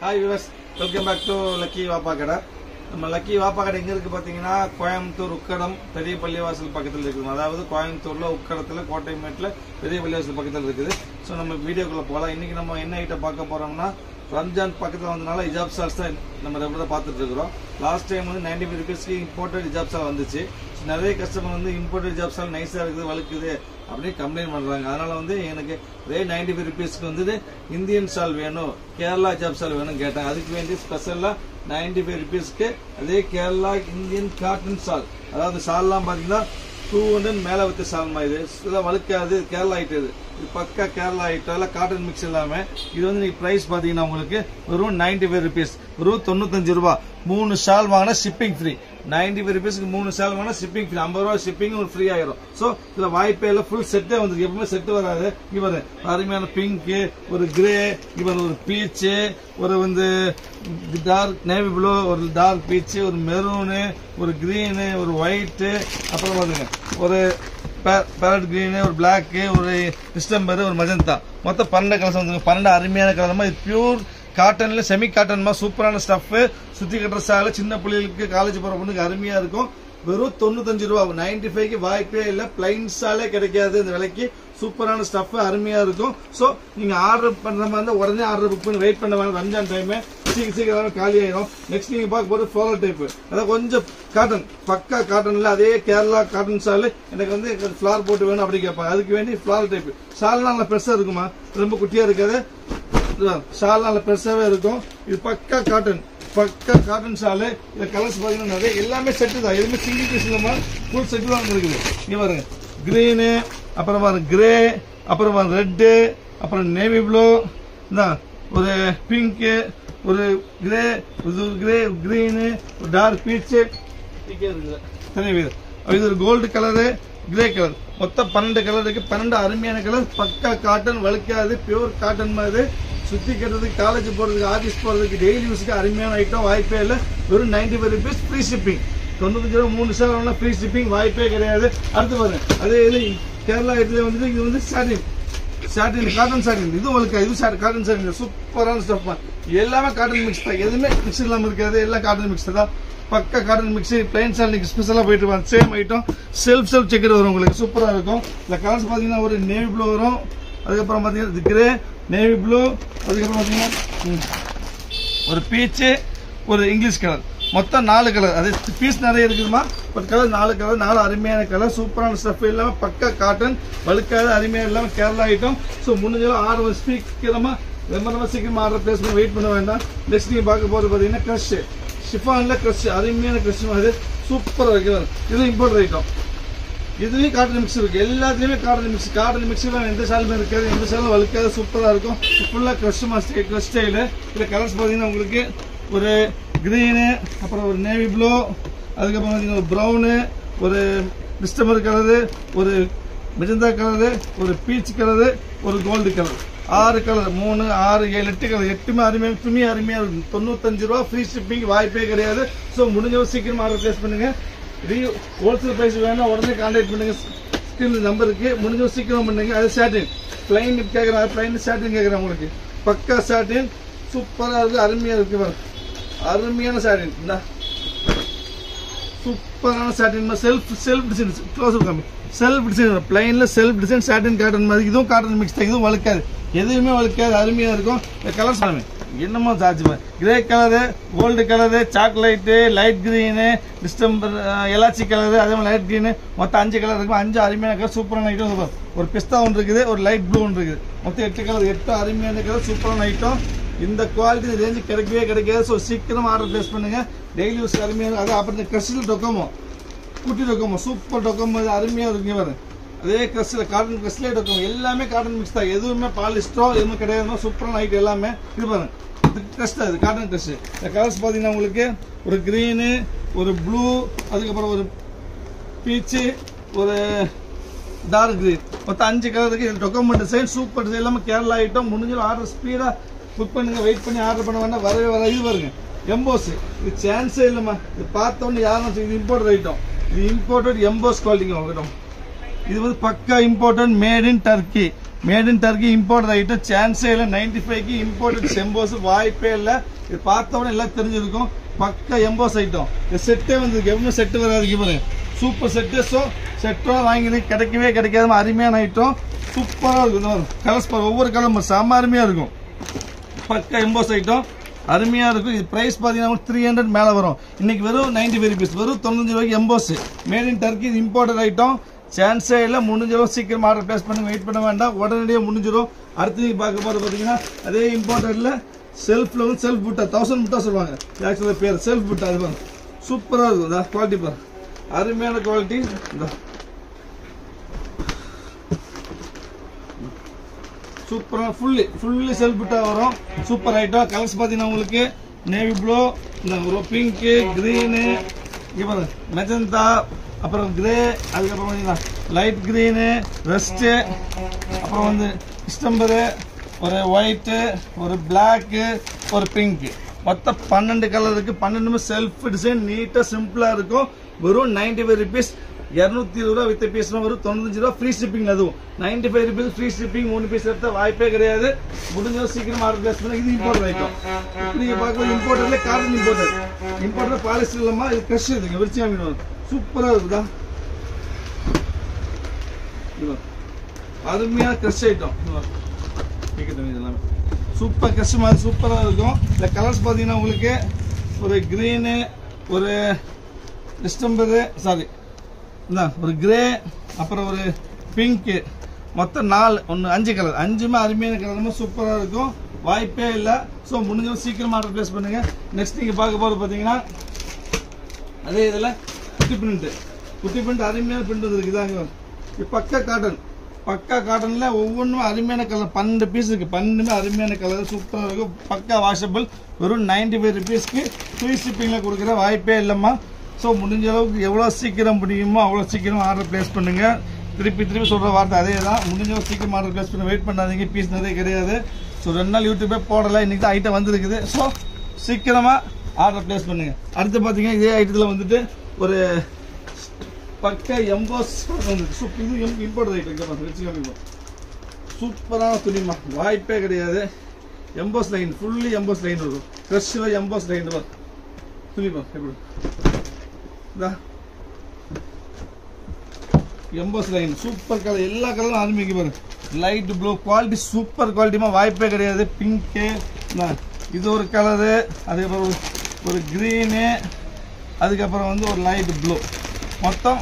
Hi viewers, welcome back to Lucky Vapa Kada. நம்ம lucky வாப்பா கடை எங்க இருக்கு பாத்தீங்கன்னா கோயம்புத்தூர் உக்கடம் பெரிய பள்ளிவாசல் பக்கத்துல இருக்குது. அதாவது கோயம்புத்தூர்ல உக்கடத்துல கோட்டைமேட்ல பெரிய பள்ளிவாசல் பக்கத்துல இருக்குது. சோ நம்ம வீடியோக்குள்ள போலாம். இன்னைக்கு நம்ம என்ன ஐட்டம் பார்க்க போறோம்னா ரம்ஜான் பக்கத்துல வந்தனால ஹிஜாப் சால்ஸ் தான் நம்ம ரெகுலரா பார்த்துட்டு இருக்கோம். லாஸ்ட் டைம் வந்து 95 ரூபீஸ்க்கு இம்போர்ட்டட் ஹிஜாப் சால் வந்துச்சு. நிறைய கஸ்டமர் வந்து இம்போர்ட்டட் ஹிஜாப் சால் நைஸா இருக்குது வழுக்குது அப்படின்னு கம்ப்ளைண்ட் பண்றாங்க. அதனால வந்து எனக்கு ரே 95 ரூபீஸ்க்கு வந்து இந்தியன் சால் வேணும், கேரளா ஹிஜாப் சால் வேணும் கேட்டேன். அதுக்கு வேண்டி ஸ்பெஷலா 95 ரூபீஸ்க்கு அதே கேரளா இந்தியன் காட்டன் சால், அதாவது சால்லாம் பாத்தீங்கன்னா 200 மேல வித்து சால்மா. இது வழுக்காது, கேரளா ஐட்டம். இது பக்கா கேரளா ஐட்டம், காட்டன் மிக்ஸ் இல்லாம. இது வந்து நீங்க பிரைஸ் பாத்தீங்கன்னா உங்களுக்கு வெறும் 95 ரூபீஸ், வெறும் 95 ரூபாய். 3 ஷால் வாங்கினா ஷிப்பிங் ஃப்ரீ. 95 ரூபீஸ்க்கு 3 ஷால் வாங்கினா ஷிப்பிங் ஃப்ரீ. 50 ரூபாய் ஷிப்பிங் ஒரு ஃப்ரீ ஆயிரும். சோ இதுல வாய்ப்பே இல்ல, ஃபுல் செட்டே வந்துருக்கு. எப்பவுமே செட் வராது. இவர் அருமையான பிங்க், ஒரு கிரே, இவர் ஒரு பீச், ஒரு வந்து டார்க் நேவி ப்ளூ, ஒரு டார்க் பீச், ஒரு மெரூனு, ஒரு கிரீன், ஒரு ஒயிட், அப்புறம் பாருங்க ஒரு பேரட் கிரீன், ஒரு பிளாக், ஒரு டிஸ்டம்பர், ஒரு மஜந்தா. மொத்தம் 12 கலர்ஸ் வந்து 12 அருமையான கலர். இது பியூர் காட்டன்ல செமி காட்டன் சூப்பரான ஸ்டஃப். சுத்தி கட்டுற சால சின்ன பிள்ளைகளுக்கு காலேஜ் போற பொண்ணுக்கு அருமையா இருக்கும். வெறும் 95 ரூபாய். 95க்கு வாய்ப்பே இல்ல. பிளைன் சாலே கிடைக்காது இந்த விலைக்கு. சூப்பரான ஸ்டஃப், அருமையா இருக்கும். சோ நீங்க ஆர்டர் பண்ற மாதிரி இருந்தா உடனே ஆர்டர் புக் பண்ணி வெயிட் பண்ண வேண்டாம். ரம்ஜான் டைம் சீக்கிரம் காலி ஆயிடும். நெக்ஸ்ட் நீங்க பார்க்க போறது ஃபிளவர் டைப், அதாவது கொஞ்சம் காட்டன், பக்கா காட்டன்ல அதே கேரளா காட்டன் சால். எனக்கு வந்து ஃபிளவர் போட்டு வேணும் அப்படி கேட்பாங்க. அதுக்கு வேண்டி ஃபிளவர் டைப். சால் நல்லா பெருசா இருக்குமா, ரொம்ப குட்டியா இருக்காது. ஷால் நல்ல பெருசாவே இருக்கும். இது பக்கா காட்டன், பக்கா காட்டன் ஷாலு. இந்த கலர்ஸ் பாத்தீங்கன்னா நிறைய எல்லாமே செட்டு தான், எதுவுமே சிங்கிள் பீஸ் இல்லாம ஃபுல் செட்டு தான் இருக்குது. இங்க பாருங்க கிரீனு, அப்புறம் பாருங்க கிரே, அப்புறம் பாருங்க ரெட்டு, அப்புறம் நேவி ப்ளூ, ஒரு பிங்க், ஒரு கிரே, கிரீனு, ஒரு டார்க் பீச் இருக்குது. இது ஒரு கோல்டு கலரு, கிரே கலர். மொத்தம் 12 கலர் இருக்கு. 12 அருமையான கலர். பக்கா காட்டன், வழுக்காது, பியூர் காட்டன் மாதிரி. சுத்தி கட்டுறதுக்கு, காலேஜ் போறதுக்கு, ஆபீஸ் போறதுக்கு, டெய்லி யூஸ்க்கு அருமையான ஐட்டம். வாய்ப்பே இல்லை. வெறும் 95 ரூபீஸ் ஃப்ரீ ஷிப்பிங். 95 ரூபாய் 3 ஷால் ஃப்ரீ ஷிப்பிங். வாய்ப்பே கிடையாது. அடுத்து பாருங்க அதே இது கேரளா இதுல வந்து இது வந்து சாட்டின் காட்டன் சாட்டின். இதுவும் வழுக்கா, இது காட்டன் சாட்டின். சூப்பரான ஸ்டஃப். எல்லாமே காட்டன் மிக்ஸ் தான், எதுவுமே மிக்ஸ் இல்லாம இருக்காது. எல்லாம் காட்டன் மிக்ஸ் தான், பக்கா காட்டன் மிக்ஸ். பிளைன் சால் நீங்க ஸ்பெஷலா போயிட்டு வாங்க. சேம் ஐட்டம், செல்ஃப் செக்கர் வரும் உங்களுக்கு. சூப்பரா இருக்கும். இந்த கலர்ஸ் பாத்தீங்கன்னா ஒரு நேவி ப்ளூ வரும், அதுக்கப்புறம் பாத்தீங்கன்னா கிரே, நேவி ப்ளூ, அதுக்கப்புறம் பாத்தீங்கன்னா ஒரு பீச், ஒரு இங்கிலீஷ் கலர். மொத்தம் 4 கலர். அது பீஸ் நிறைய இருக்குதுமா, பட் கலர் 4 கலர். 4 அருமையான கலர். சூப்பரான ஸ்டஃப் இல்லாம பக்கா காட்டன், வழுக்காத, அருமையா இல்லாம கேரளா ஐட்டம். சோ முடிஞ்சாலும் 6 சீக்கிரமா ரொம்ப சீக்கிரமா ஆர்டர் பிளேஸ் பண்ணி வெயிட் பண்ண வேண்டாம். நெக்ஸ்ட் நீங்க பார்க்க போறது பாத்தீங்கன்னா கிரஷ், ஷிஃபான்ல கிரஷ், அருமையான கிரஷ் மாதிரி சூப்பரா இருக்கு. இது இம்போர்ட் ஐட்டம். இதுலயும் காட்டன் மிக்ஸ் இருக்கு. எல்லாத்துலயுமே காட்டன் மிக்ஸ். காட்டன் மிக்ஸ் எந்த சாலுமே இருக்காது, எந்த சாலும் வழுக்காது, சூப்பரா இருக்கும். ஃபுல்லா கிரஷ் கிரஷ் ஸ்டைலு. இதுல கலர்ஸ் பாத்தீங்கன்னா உங்களுக்கு ஒரு கிரீனு, அப்புறம் ஒரு நேவி ப்ளூ, அதுக்கப்புறம் பாத்தீங்கன்னா ஒரு ப்ரௌனு, ஒரு டிஸ்டம்பர் கலரு, ஒரு மெஜந்தா கலரு, ஒரு பீச் கலரு, ஒரு கோல்டு கலர். 6 colour, 3, 6, 7, 8 colour. 8மே அருமையா, துணி அருமையா இருக்கும். 95 ரூபாய் ஃப்ரீ ஷிப்பிங். வாய்ப்பே கிடையாது. சோ முடிஞ்சவரை சீக்கிரம் ஆர்டர் பிளேஸ் பண்ணுங்க. ஹோல்சேல் பிரைஸ் வேணா உடனே கான்டாக்ட் பண்ணுங்க. ஸ்கிரீன் நம்பருக்கு முடிஞ்சவரை சீக்கிரம் பண்ணுங்க. அது சாட்டின் பிளைன் கேட்கறாங்க, பிளைன் சாட்டின் கேட்கறாங்க. உங்களுக்கு பக்கா சாட்டின் சூப்பரா இருக்கு, அருமையா இருக்கு. அருமையான சாட்டின், சூப்பரான சாட்டின். செல்ஃப் டிசைன், க்ளோஸ் காமி, செல்ஃப் டிசைன், பிளைன்ல செல்ஃப் டிசைன் சாட்டின் காட்டன் மாதிரி. இதுவும் காட்டன் மிக்ஸ் தான், இதுவும் வழுக்காது, எதுவுமே வழுக்காது, அருமையா இருக்கும். இந்த கலர்ஸ் என்னமோ charge grey colour, gold colour, chocolate, light green, distemper எலாச்சி கலரு, அதே மாதிரி லைட் கிரீனு. மொத்தம் 5 கலர் இருக்கும். 5 அருமையான கலர், சூப்பரான ஐட்டம். ஒரு பிஸ்தா ஒன்று இருக்குது, ஒரு லைட் ப்ளூ ஒன்று இருக்குது. மொத்தம் 8 கலர். 8 அருமையான கலர், சூப்பரான ஐட்டம். இந்த குவாலிட்டி ரேஞ்சு கிடைக்கவே கிடைக்காது. ஸோ சீக்கிரம் ஆர்டர் பிளேஸ் பண்ணுங்க. டெய்லி யூஸ் அருமையான. அது அப்புறம் கிரஷில் டொக்கமோ, குட்டி டொக்கமோ, சூப்பர் டொக்கமோ, அருமையா இருக்குங்க. வரும் அதே கிரஷில், காட்டன் கிரஷ்லேயே டொக்கமோ. எல்லாமே காட்டன் மிக்ஸ் தான், எதுவுமே பாலிஸ்டரோ எதுவுமே கிடையாது. சூப்பரான ஐட்டம் எல்லாமே. இது பாருங்க கிரஷ் தான், இது காட்டன் கிரஷ். இந்த கலர்ஸ் பார்த்தீங்கன்னா உங்களுக்கு ஒரு கிரீனு, ஒரு ப்ளூ, அதுக்கப்புறம் ஒரு பீச்சு, ஒரு டார்க் கிரீன். மொத்தம் 5 கலர் இருக்கு. இது டொக்கமோ டிசைன், சூப்பர் டிசைன். எல்லாமே கேரளா ஐட்டம். முடிஞ்சாலும் ஆர்டர் ஸ்பீடா புக் பண்ணுங்க, வெயிட் பண்ணி ஆர்டர் பண்ண வேண்டாம். வரவே வர. இது பாருங்க எம்போஸ், இது சான்ஸே இல்லைம்மா. இது பார்த்தோன்னு யாரும் இது இம்போர்ட் ஐட்டம். இது இம்போர்ட்டட் எம்போஸ் குவாலிட்டிங்க வாங்கட்டும். இது வந்து பக்கா imported, mat in Turkey. Mat in Turkey import item சான்ஸே இல்லை. 95க்கு இம்போர்ட்டட் எம்போஸ் வாய்ப்பே இல்லை. இது பார்த்தவொடனே எல்லாம் தெரிஞ்சிருக்கும். பக்கா எம்போஸ் ஐட்டம். இந்த செட்டே வந்து எவ்வளோ செட்டு வராது பாருங்க. Super set. ஸோ செட்டோட வாங்கி கிடைக்கவே கிடைக்காத அருமையான ஐட்டம். சூப்பராக இருக்கும். கலர்ஸ் பாருங்க, ஒவ்வொரு கலரும் செம்ம அருமையாக இருக்கும். பக்கா எம்போஸ் ஐட்டம் அருமையாக இருக்கும். இது ப்ரைஸ் பார்த்தீங்கன்னா 300 மேலே வரும். இன்னைக்கு வெறும் 95 ருபீஸ், வெறும் 95 ரூபாய்க்கு EMBOSS. Mat in Turkey imported item. சான்ஸே இல்லை. முடிஞ்சிடும். சீக்கிரம் ஆர்டர் பிளேஸ் பண்ணி வெயிட் பண்ண வேண்டாம். உடனடியாக முடிஞ்சிடும். அடுத்து நீங்கள் பார்க்க போது பார்த்தீங்கன்னா அதே இம்போர்ட்டட்ல செல்ஃப்ல வந்து செல்ஃப் புட்டா 1000 புட்டா சொல்லுவாங்க. ஆக்சுவலாக பேர் செல்ஃப் புட்டா. அது பாருங்க சூப்பராக இருக்கும். இந்த குவாலிட்டி பாருங்க, அருமையான குவாலிட்டி. இந்த சூப்பராக ஃபுல்லி செல்ஃப் புட்டா வரும். Super item. கலர்ஸ் பார்த்தீங்கன்னா உங்களுக்கு நேவி ப்ளூ, இந்த பிங்க்கு, கிரீனு, இங்கே பாருங்க மெஜந்தா, அப்புறம் கிரே, அதுக்கப்புறம் பார்த்தீங்கன்னா லைட் கிரீனு, ரெஸ்ட்டு, அப்புறம் வந்து ஸ்டம்பரு, ஒரு ஒயிட்டு, ஒரு பிளாக்கு, ஒரு பிங்க்கு, மொத்தம் 12 கலர் இருக்கு. 12 செல்ஃப் டிசைன் நீட்டாக சிம்பிளாக இருக்கும். வெறும் 95 ருபீஸ். 220 ரூபா வித் பீஸ் வரும். 95 ரூபா ஃப்ரீ ஷிப்பிங். அதுவும் 95 ருபீஸ் ஃப்ரீ ஷிப்பிங். 3 பீஸ் எடுத்தா வாய்ப்பே கிடையாது. முடிஞ்ச சீக்கிரம் ஆர்டர் பிளேஸ் பண்ண. இது இம்போர்ட் ஐட்டம். நீங்க பார்க்கலாம் இம்போர்ட்டர்ல கார்டன் இம்போர்ட்டர் பாலிஸ்டர் இல்லாம இது கிரஷ் இருக்குங்க. விரிச்சியா மீன் சூப்பரா இருக்குதா. அருமையான கிரஷ் ஐட்டம். இதெல்லாம் சூப்பர் கிரஷ் மாதிரி சூப்பரா இருக்கும். இந்த கலர்ஸ் பாத்தீங்கன்னா உங்களுக்கு ஒரு கிரீனு, ஒரு டிஸ்டம்பரு, சாரி ஒரு கிரே, அப்புறம் ஒரு பிங்க்கு, மொத்தம் 5 கலர். 5மே அருமையான கலர். சூப்பராக இருக்கும். வாய்ப்பே இல்லை. ஸோ முடிஞ்சவங்க சீக்கிரம் ஆர்டர் பிளேஸ் பண்ணுங்க. நெக்ஸ்ட் நீங்கள் பார்க்க போகிறது பார்த்தீங்கன்னா அதே இதில் குட்டி பிரிண்ட் அருமையான பிரிண்ட் வந்துருக்கு. இதாங்க பக்கா காட்டனில் ஒவ்வொன்றும் அருமையான கலர். 12 பீஸ் இருக்குது. 12மே அருமையான கலர். சூப்பராக இருக்கும். பக்கா வாஷபிள். வெறும் 95 ருபீஸ்க்கு ஃப்ரீ ஷிப்பிங்கில் கொடுக்குற வாய்ப்பே இல்லைம்மா. ஸோ முடிஞ்ச அளவுக்கு எவ்வளோ சீக்கிரம் முடியுமோ அவ்வளோ சீக்கிரம் ஆர்டர் பிளேஸ் பண்ணுங்க. திருப்பி சொல்கிற வார்த்தை அதே தான். முடிஞ்ச சீக்கிரம் ஆர்டர் பிளேஸ் பண்ண வெயிட் பண்ணாதீங்க. பீஸ் நிறைய கிடையாது. ஸோ 2 நாள் யூடியூப்பே போடலை. இன்றைக்கி தான் ஐட்டம் வந்துருக்குது. ஸோ சீக்கிரமாக ஆர்டர் பிளேஸ் பண்ணுங்க. அடுத்து பார்த்தீங்கன்னா இதே ஐட்டத்தில் வந்துட்டு ஒரு பக்கா எம்போஸ் வந்துருக்கு. இது இம்போர்ட் ஐட்டம். சூப்பரான துணிமா, வாய்ப்பே கிடையாது. EMBOSS line, fully EMBOSS line வரும். ஃப்ரெஷ்ஷில் எம்போஸ் லைன் வரும். துணிமா எப்படி எம்போஸ் லைன் சூப்பர் கலர். எல்லா கலரும் ஆரம்பிக்க பாருங்க. லைட் ப்ளூ குவாலிட்டி, சூப்பர் குவாலிட்டிமா, வாய்ப்பே கிடையாது. பிங்க்கு, இது ஒரு கலரு, அதுக்கப்புறம் ஒரு கிரீனு, அதுக்கப்புறம் வந்து ஒரு லைட் ப்ளூ, மொத்தம்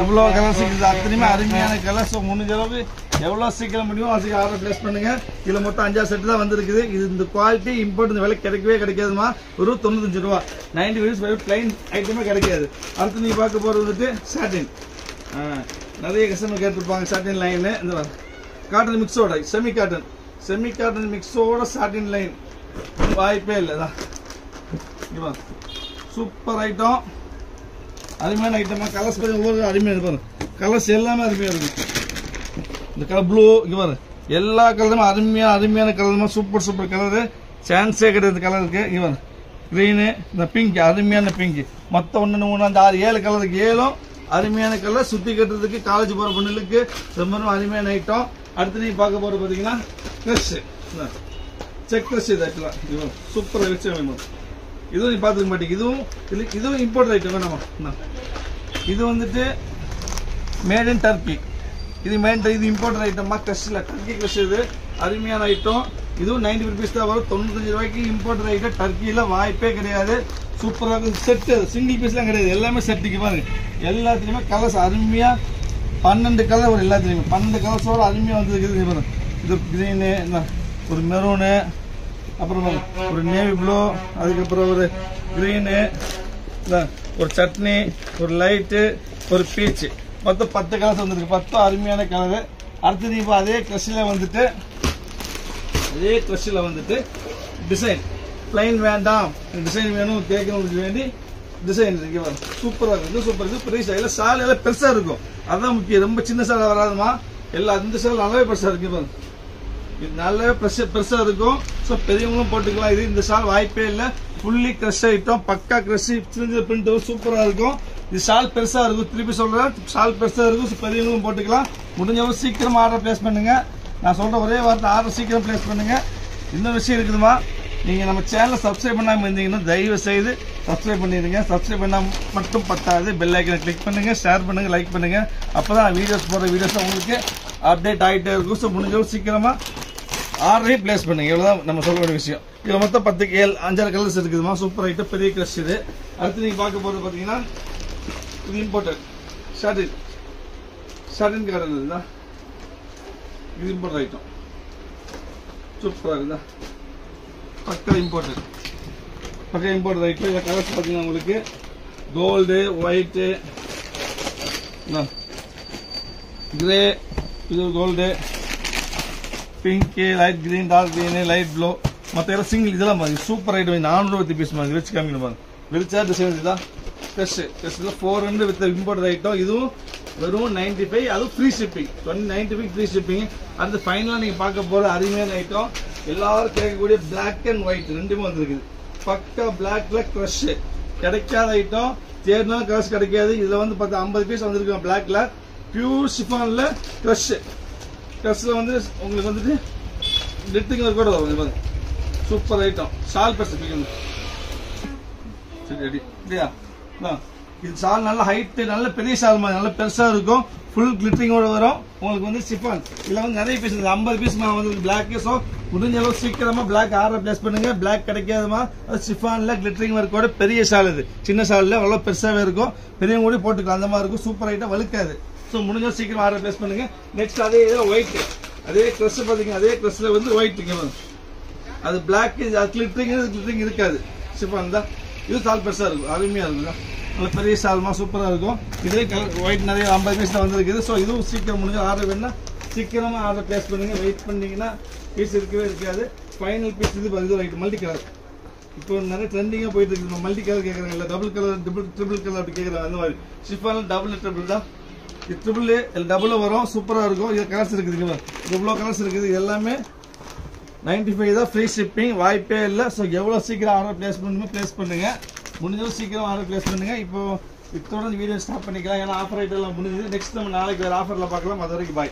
இவ்வளோ கலர்ஸ் இருக்குது. அத்தனையுமே அருமையான கலர். ஸோ முடிஞ்ச அளவுக்கு எவ்வளோ சீக்கிரம் முடியுமோ அதுக்கு ஆர்டர் பிளேஸ் பண்ணுங்க. இதில் மொத்தம் 5 செட்டு தான் வந்திருக்குது. இது இந்த குவாலிட்டி இம்போர்ட் இந்த விலை கிடைக்கவே கிடைக்காதுமா. ஒரு 95 ரூபா. 90 ருபீஸ் பிளைன் ஐட்டமே கிடைக்காது. அடுத்து நீங்கள் பார்க்க போகிறது வந்துட்டு சாட்டின். நிறைய கஸ்டமர் கேட்டிருப்பாங்க சாட்டின் லைனு. இந்த காட்டன் மிக்ஸோட செமி காட்டன் மிக்ஸோட சாட்டின் லைன் வாய்ப்பே இல்லை தான். சூப்பர் ஐட்டம், அருமையான ஐட்டமாக. கலர்ஸ் ஒவ்வொரு அருமையாக இருப்பாரு. கலர்ஸ் எல்லாமே அருமையாக இருக்கும். இந்த கலர் ப்ளூ இங்கே பாரு, எல்லா கலருமே அருமையான கலருமா. Super colour. சான்ஸே கிடையாது கலருக்கு. இங்கே பாரு கிரீனு, இந்த பிங்க், அருமையான பிங்க். மொத்தம் 1 3 5 6 7 கலருக்கு 7 அருமையான கலர். சுற்றி கட்டுறதுக்கு காலேஜ் போகிற பொண்ணுகளுக்கு ரொம்ப அருமையான ஐட்டம். அடுத்து நீங்கள் பார்க்க போகிறது பார்த்தீங்கன்னா க்ரஷ், செக் க்ரஷ். இது ஆக்சுவலாக சூப்பராக வச்சு வேணும். இதுவும் நீ பார்த்துக்க மாட்டேங்க. இதுவும் இம்போர்ட் ஐட்டம் வேணாமா. இது வந்துட்டு மேட் இன் டர்க்கி. இது இம்போர்ட் ஐட்டமா. க்ரஷ்ல டர்க்கி க்ரஷ். இது அருமையான ஐட்டம். இதுவும் 90 ருபீஸ் தான் வரும். 95 ரூபாய்க்கு இம்போர்ட் ஐட்டம். டர்க்கியில் வாய்ப்பே கிடையாது. சூப்பராக இருக்கும். செட்டு சிங்கிள் பீஸ்லாம் கிடையாது. எல்லாமே செட்டுக்கு பாருங்க. எல்லாத்துலேயுமே கலர்ஸ் அருமையாக 12 கலர் வரும். எல்லாத்துலேயுமே 12 கலர்ஸோட அருமையாக வந்துருக்குது. இது கிரீனு, ஒரு மெரூனு, அப்புறம் ஒரு நேவி ப்ளூ, அதுக்கப்புறம் ஒரு கிரீனு, ஒரு சட்னி, ஒரு லைட்டு, ஒரு பீச்சு, மொத்தம் 10 கலர்ஸ் வந்துருக்கு. 10 அருமையான கலரு. அடுத்தது இப்போ அதே க்ரஷில் வந்துட்டு டிசைன் பிளைன் வேண்டாம், டிசைன் வேணும் கேட்கறவங்களுக்கு வேண்டி டிசைன் இருக்கு. சூப்பராக இருக்கும். சூப்பர். இது பெரிய சாலை. சாலை எல்லாம் பெருசாக இருக்கும். அதுதான் முக்கியம். ரொம்ப சின்ன சாலை வராதுமா. எல்லாம் இந்த சாலை நல்லாவே பெருசாக இருக்கு. இது நல்லாவே பெருசாக இருக்கும். ஸோ பெரியவங்களும் போட்டுக்கலாம். இது இந்த ஷால் வாய்ப்பே இல்லை. Fully crush item. பக்கா க்ரஷ். சின்ன பிரிண்ட் சூப்பராக இருக்கும். இது ஷால் பெருசாக இருக்கும். திருப்பி சொல்கிறேன், ஷால் பெருசாக இருக்கும். பெரியவங்களும் போட்டுக்கலாம். முடிஞ்சவங்க சீக்கிரம் ஆர்டர் பிளேஸ் பண்ணுங்க. நான் சொல்ற ஒரே வார்த்தை ஆர்டர் சீக்கிரம் பிளேஸ் பண்ணுங்க. இன்னொரு விஷயம் இருக்குதுமா, நீங்க நம்ம சேனலை சப்ஸ்கிரைப் பண்ணாம இருந்தீங்கன்னா தயவு செய்து சப்ஸ்கிரைப் பண்ணிடுங்க. சப்ஸ்கிரைப் பண்ணாம மட்டும் பத்தாது, பெல் ஐக்கனை கிளிக் பண்ணுங்க, ஷேர் பண்ணுங்க, லைக் பண்ணுங்க. அப்பதான் வீடியோஸ் போடுற வீடியோஸ் உங்களுக்கு அப்டேட் ஆகிட்டே இருக்கும். ஸோ முடிஞ்சளவு சீக்கிரமா ஆர்டரே பிளேஸ் பண்ணுங்க. இவ்வளவுதான் நம்ம சொல்ல வேண்டிய விஷயம். இதுல மொத்தம் 5 கலர்ஸ் இருக்குதுமா. சூப்பர் ஐட்டம், பெரிய கிரஷ் இது. அடுத்து நீங்க பார்க்க போறது பாத்தீங்கன்னா இது இம்போர்ட்டட் ஷர்டின் கார்டன் இருக்குதா, இது இம்போர்ட் ஐட்டம். சூப்பரா இருக்குதா, பக்கா இம்போர்ட்டட் ஐட்டம். இந்த கலர்ஸ் பாத்தீங்கன்னா உங்களுக்கு கோல்டு, ஒயிட்டு, கிரே, இது gold, pink, light green, dark green, light blue, மற்ற எல்லாம் சிங்கிள். இதெல்லாம் பாருங்க சூப்பர் ஐட்டம். 450 பீஸ் மாதிரி விரிச்சு காமிக்கணும் பாருங்க. விரிச்சா டிசைன் இதுதான் ஃப்ரெஷ் 400 வித் இம்போர்ட் ஐட்டம். இதுவும் வெறும் 95, அதுவும் ஃப்ரீ ஷிப்பிங். 95 free shipping. அந்த ஃபைனலாக நீங்க பார்க்க போற அருமையான ஐட்டம், எல்லாரும் கேட்கக்கூடிய பிளாக் அண்ட் ஒயிட் ரெண்டுமே வந்துருக்குது. பக்கா பிளாக்ல கிரஷ் கிடைக்காத ஐட்டம், தேடினாலும் கிரஷ் கிடைக்காது. இதுல வந்து பார்த்தா 50 பீஸ் வந்திருக்கு பிளாக்ல. பியூர் ஷிஃபான்ல கிரஷ்ல வந்து உங்களுக்கு வந்துட்டு லிட்டிங் கூட வரும். Super item. ஷால் பெருசு இல்லையா, இது ஷால் நல்ல ஹைட், நல்ல பெரிய ஷால் மாதிரி நல்ல பெருசா இருக்கும். ஃபுல் கிளிட்டரிங்கோட வரும். உங்களுக்கு வந்து ஷிஃபான் இதுல வந்து நிறைய பீஸ் 50 பீஸ் வந்து பிளாக். ஸோ முடிஞ்ச அளவு சீக்கிரமா பிளாக் ஆர்டர் பிளேஸ் பண்ணுங்க. பிளாக் கிடைக்காதமா, அது ஷிஃபான்ல கிளிட்டரிங் ஒர்க்கோட பெரிய ஷால். இது சின்ன ஷால்ல அவ்வளவு பெருசாவே இருக்கும். பெரியவங்க கூட போட்டுக்கலாம், அந்த மாதிரி இருக்கும். Super item, வலுக்காது. ஸோ முடிஞ்ச சீக்கிரம் ஆர்டர் பிளேஸ் பண்ணுங்க. நெக்ஸ்ட் அதே ஒயிட், அதே கிரஷ் பாத்தீங்கன்னா அதே கிரஷ்ல வந்து ஒயிட், அது பிளாக், கிளிட்டரிங் இருக்காது. ஷிஃபான் தான். இது ஷால் பெருசா இருக்கும், அருமையா இருக்கும். நல்ல பெரிய ஷால்மா சூப்பரா இருக்கும். இதே ஒயிட் நிறைய 50 பீஸ் தான் வந்திருக்குது. ஸோ இதுவும் சீக்கிரம் முடிஞ்சு ஆர்டர் வேணும்னா சீக்கிரமா ஆர்டர் பிளேஸ் பண்ணுங்க. வெயிட் பண்ணீங்கன்னா பீஸ் இருக்கவே இருக்காது. ஃபைனல் பீஸ் இது ரைட் மல்டி கலர். இப்போ நிறைய ட்ரெண்டிங்கா போயிட்டு இருக்கு. மல்டி கலர் கேட்கறாங்க, டபுள் கலர், ட்ரிபிள் கலர் அப்படி கேட்கறாங்க. அந்த மாதிரி ஷிஃபான்ல டபுள் ட்ரிபிள் தான். இது ட்ரிபிள் டபுள் வரும். சூப்பரா இருக்கும். இது கலர்ஸ் இருக்குது, இவ்வளோ கலர்ஸ் இருக்குது. எல்லாமே 95 தான் ஃப்ரீ ஷிப்பிங். வாய்ப்பே இல்லை. ஸோ எவ்வளோ சீக்கிரம் ஆர்டர் பிளேஸ் பண்ணுமோ பிளேஸ் பண்ணுங்க. முடிஞ்சது சீக்கிரம் ஆர்டர் பிளேஸ் பண்ணுங்க. இப்போ இதோட வீடியோ ஸ்டாப் பண்ணிக்கலாம். ஏன்னா ஆஃபர் ஐட்டம் எல்லாம் முடிஞ்சது. நெக்ஸ்ட் நம்ம நாளைக்கு வேறு ஆஃபரில் பார்க்கலாம். அது வரைக்கும் பாய்.